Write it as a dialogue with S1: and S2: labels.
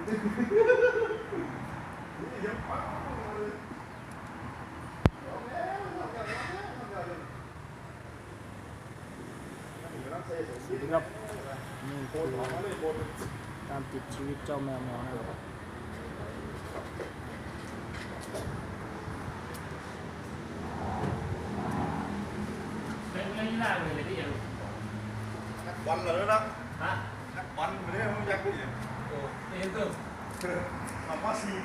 S1: ครับนี่คือการติดชีวิตเจ้าแมวมองนะครับ
S2: เป็นเรื่องที่น่าเลยที่ยัง
S3: นักบอลเลยนะ
S2: ฮะ
S3: นักบอลไม่ได้มันยักษ์ดิ
S2: โอ้เอ็นเตอร์
S3: ทำว่าซี